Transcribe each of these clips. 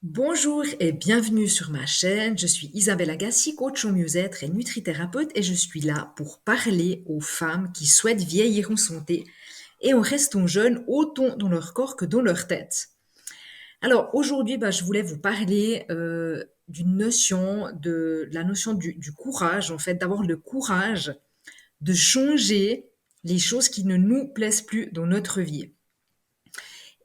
Bonjour et bienvenue sur ma chaîne. Je suis Isabelle Agassi, coach en mieux-être et nutrithérapeute et je suis là pour parler aux femmes qui souhaitent vieillir en santé et en restant jeunes autant dans leur corps que dans leur tête. Alors aujourd'hui, je voulais vous parler d'une notion, de la notion du courage, en fait, d'avoir le courage de changer les choses qui ne nous plaisent plus dans notre vie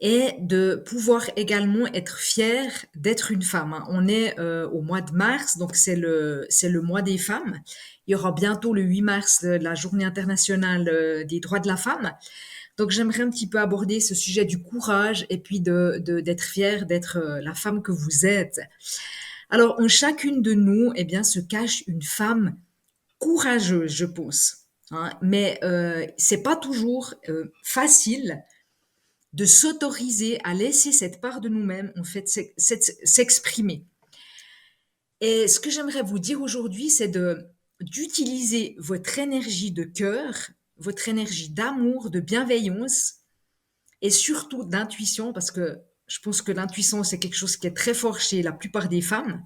et de pouvoir également être fière d'être une femme, hein. On est au mois de mars, donc c'est le mois des femmes. Il y aura bientôt le 8 mars la journée internationale des droits de la femme. Donc j'aimerais un petit peu aborder ce sujet du courage et puis d'être fière d'être la femme que vous êtes. Alors en chacune de nous, eh bien, se cache une femme courageuse, je pense, hein. Mais c'est pas toujours facile de s'autoriser à laisser cette part de nous-mêmes, en fait, s'exprimer. Et ce que j'aimerais vous dire aujourd'hui, c'est d'utiliser votre énergie de cœur, votre énergie d'amour, de bienveillance et surtout d'intuition, parce que je pense que l'intuition, c'est quelque chose qui est très fort chez la plupart des femmes,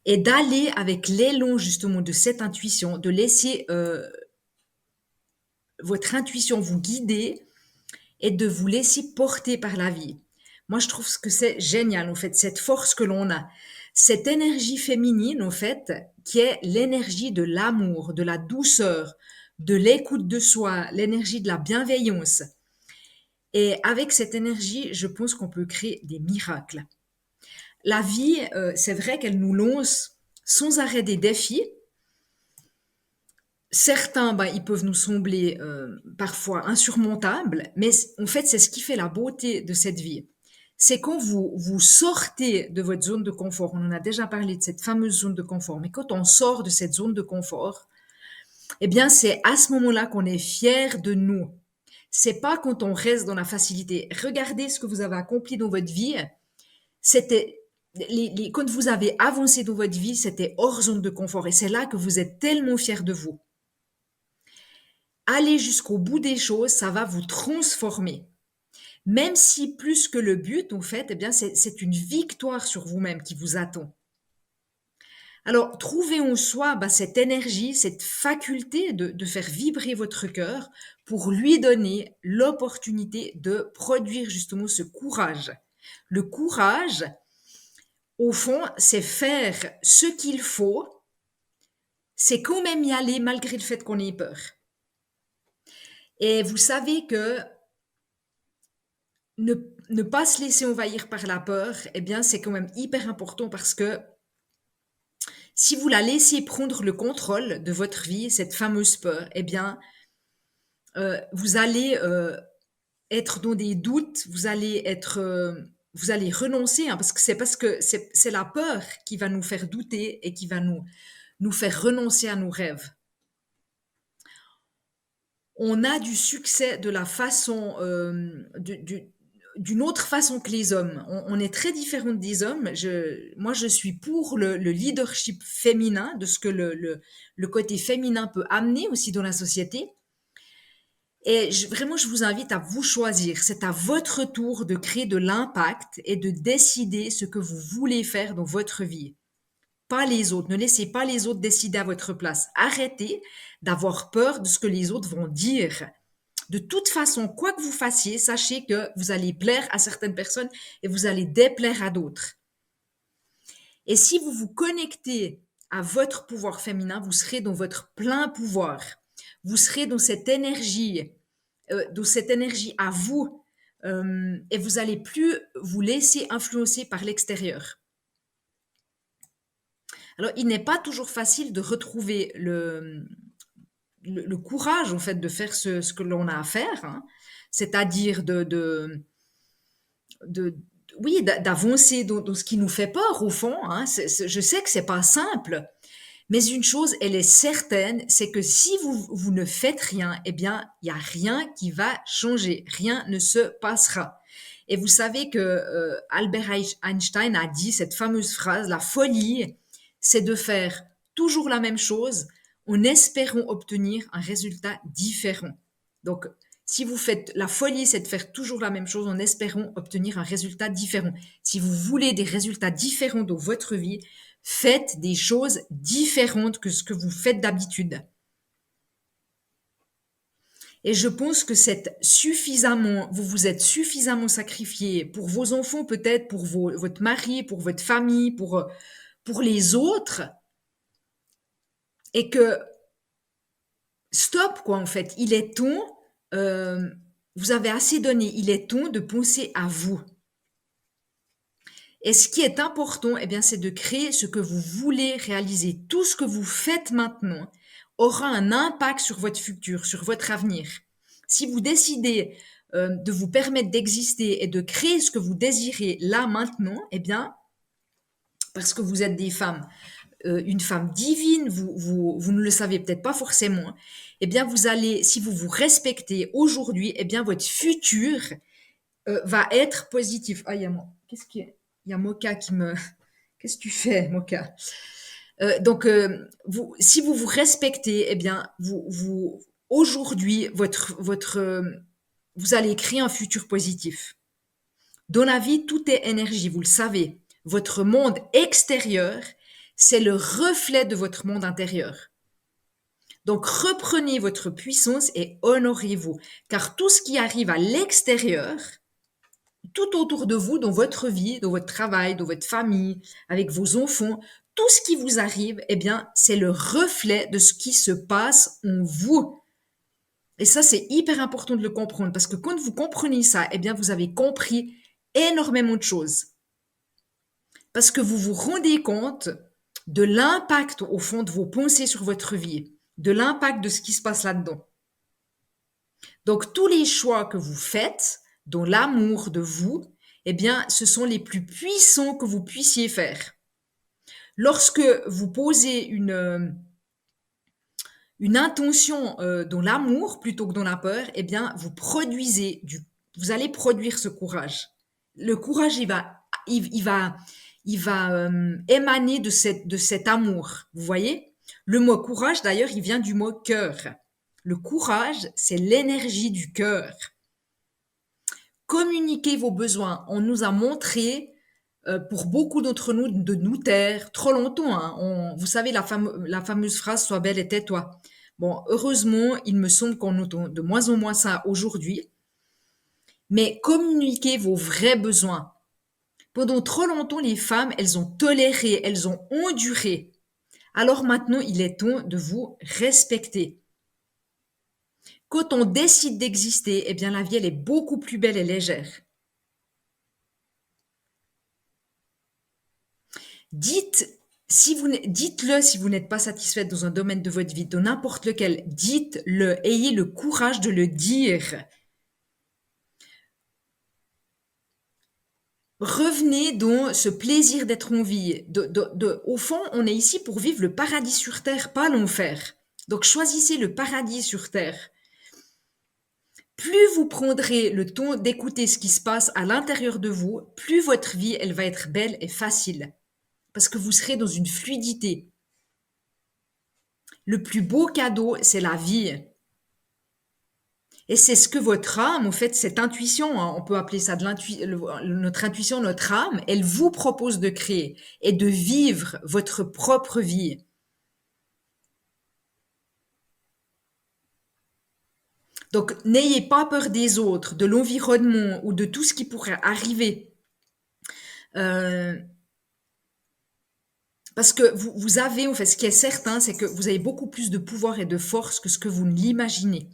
et d'aller avec l'élan justement de cette intuition, de laisser votre intuition vous guider et de vous laisser porter par la vie. Moi, je trouve que c'est génial, en fait, cette force que l'on a, cette énergie féminine, en fait, qui est l'énergie de l'amour, de la douceur, de l'écoute de soi, l'énergie de la bienveillance. Et avec cette énergie, je pense qu'on peut créer des miracles. La vie, c'est vrai qu'elle nous lance sans arrêt des défis. Certains, ils peuvent nous sembler parfois insurmontables, mais en fait, c'est ce qui fait la beauté de cette vie. C'est quand vous sortez de votre zone de confort. On en a déjà parlé de cette fameuse zone de confort, mais quand on sort de cette zone de confort, eh bien, c'est à ce moment-là qu'on est fier de nous. C'est pas quand on reste dans la facilité. Regardez ce que vous avez accompli dans votre vie. C'était quand vous avez avancé dans votre vie, c'était hors zone de confort, et c'est là que vous êtes tellement fier de vous. Aller jusqu'au bout des choses, ça va vous transformer. Même si plus que le but, en fait, eh bien, c'est une victoire sur vous-même qui vous attend. Alors, trouvez en soi cette énergie, cette faculté de faire vibrer votre cœur pour lui donner l'opportunité de produire justement ce courage. Le courage, au fond, c'est faire ce qu'il faut, c'est quand même y aller malgré le fait qu'on ait peur. Et vous savez que ne, ne pas se laisser envahir par la peur, eh bien, c'est quand même hyper important parce que si vous la laissez prendre le contrôle de votre vie, cette fameuse peur, eh bien, vous allez être dans des doutes, vous allez renoncer, hein, parce que c'est la peur qui va nous faire douter et qui va nous faire renoncer à nos rêves. On a du succès de la façon, d'une autre façon que les hommes. On est très différents des hommes. Moi, je suis pour le leadership féminin, de ce que le côté féminin peut amener aussi dans la société. Et vraiment, je vous invite à vous choisir. C'est à votre tour de créer de l'impact et de décider ce que vous voulez faire dans votre vie. Pas les autres. Ne laissez pas les autres décider à votre place. Arrêtez d'avoir peur de ce que les autres vont dire. De toute façon, quoi que vous fassiez, sachez que vous allez plaire à certaines personnes et vous allez déplaire à d'autres. Et si vous vous connectez à votre pouvoir féminin, vous serez dans votre plein pouvoir. Vous serez dans cette énergie à vous, et vous allez plus vous laisser influencer par l'extérieur. Alors, il n'est pas toujours facile de retrouver le courage, en fait, de faire ce que l'on a à faire, hein. C'est-à-dire de oui, d'avancer dans ce qui nous fait peur, au fond, hein. Je sais que c'est pas simple, mais une chose, elle est certaine, c'est que si vous ne faites rien, eh bien, il y a rien qui va changer, rien ne se passera. Et vous savez que Albert Einstein a dit cette fameuse phrase, la folie, c'est de faire toujours la même chose en espérant obtenir un résultat différent. Donc, Si vous faites la folie, c'est de faire toujours la même chose en espérant obtenir un résultat différent. Si vous voulez des résultats différents dans votre vie, faites des choses différentes que ce que vous faites d'habitude. Et je pense que vous vous êtes suffisamment sacrifié pour vos enfants, peut-être pour votre mari, pour votre famille, pour les autres, et que stop, quoi, en fait. Il est temps, euh, vous avez assez donné, il est temps de penser à vous. Et ce qui est important, eh bien, c'est de créer ce que vous voulez réaliser. Tout ce que vous faites maintenant aura un impact sur votre futur, sur votre avenir. Si vous décidez de vous permettre d'exister et de créer ce que vous désirez là maintenant, eh bien, parce que vous êtes des femmes, une femme divine, vous ne le savez peut-être pas forcément, eh bien, vous allez, si vous vous respectez aujourd'hui, eh bien, votre futur va être positif. Ah, il y a moi. Qu'est-ce qu'il y a? Il y a Moka qui me. Qu'est-ce que tu fais, Moka? Si vous vous respectez, eh bien, aujourd'hui, vous allez créer un futur positif. Dans la vie, tout est énergie, vous le savez. Votre monde extérieur, c'est le reflet de votre monde intérieur. Donc, reprenez votre puissance et honorez-vous, car tout ce qui arrive à l'extérieur, tout autour de vous, dans votre vie, dans votre travail, dans votre famille, avec vos enfants, tout ce qui vous arrive, eh bien, c'est le reflet de ce qui se passe en vous. Et ça, c'est hyper important de le comprendre parce que quand vous comprenez ça, eh bien, vous avez compris énormément de choses. Parce que vous vous rendez compte de l'impact au fond de vos pensées sur votre vie, de l'impact de ce qui se passe là-dedans. Donc, tous les choix que vous faites, dont l'amour de vous, eh bien, ce sont les plus puissants que vous puissiez faire. Lorsque vous posez une intention dans l'amour plutôt que dans la peur, eh bien, vous allez produire ce courage. Le courage, il va émaner de cet amour. Vous voyez? Le mot courage, d'ailleurs, il vient du mot cœur. Le courage, c'est l'énergie du cœur. Communiquer vos besoins. On nous a montré, pour beaucoup d'entre nous, de nous taire trop longtemps. Hein. Vous savez, la fameuse phrase « Sois belle et tais-toi ». Bon, heureusement, il me semble qu'on entend de moins en moins ça aujourd'hui. Mais communiquez vos vrais besoins. Pendant trop longtemps, les femmes, elles ont toléré, elles ont enduré. Alors maintenant, il est temps de vous respecter. Quand on décide d'exister, eh bien la vie, elle est beaucoup plus belle et légère. Dites-le si vous n'êtes pas satisfaite dans un domaine de votre vie, dans n'importe lequel. Dites-le, ayez le courage de le dire. Revenez dans ce plaisir d'être en vie. Au fond, on est ici pour vivre le paradis sur terre, pas l'enfer. Donc choisissez le paradis sur terre. Plus vous prendrez le temps d'écouter ce qui se passe à l'intérieur de vous, plus votre vie, elle va être belle et facile. Parce que vous serez dans une fluidité. Le plus beau cadeau, c'est la vie. Et c'est ce que votre âme, en fait, cette intuition, hein, on peut appeler ça notre intuition, notre âme, elle vous propose de créer et de vivre votre propre vie. Donc, n'ayez pas peur des autres, de l'environnement ou de tout ce qui pourrait arriver. Parce que vous avez, en fait, ce qui est certain, c'est que vous avez beaucoup plus de pouvoir et de force que ce que vous ne l'imaginez.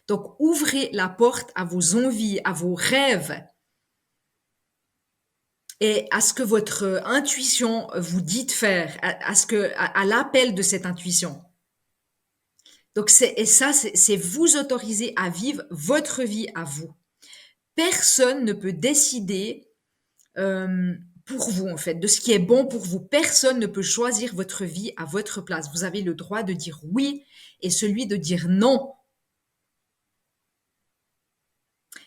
Donc, ouvrez la porte à vos envies, à vos rêves et à ce que votre intuition vous dit de faire, à l'appel de cette intuition. Donc, c'est vous autoriser à vivre votre vie à vous. Personne ne peut décider pour vous, en fait, de ce qui est bon pour vous. Personne ne peut choisir votre vie à votre place. Vous avez le droit de dire oui et celui de dire non.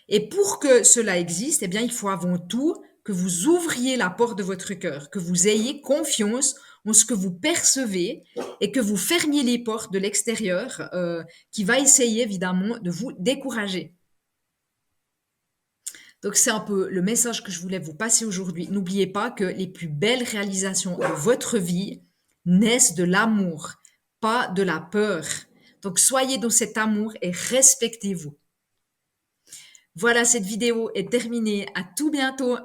Et pour que cela existe, eh bien, il faut avant tout que vous ouvriez la porte de votre cœur, que vous ayez confiance en ce que vous percevez et que vous fermiez les portes de l'extérieur qui va essayer évidemment de vous décourager. Donc c'est un peu le message que je voulais vous passer aujourd'hui. N'oubliez pas que les plus belles réalisations de votre vie naissent de l'amour, pas de la peur. Donc soyez dans cet amour et respectez-vous. Voilà, cette vidéo est terminée. À tout bientôt.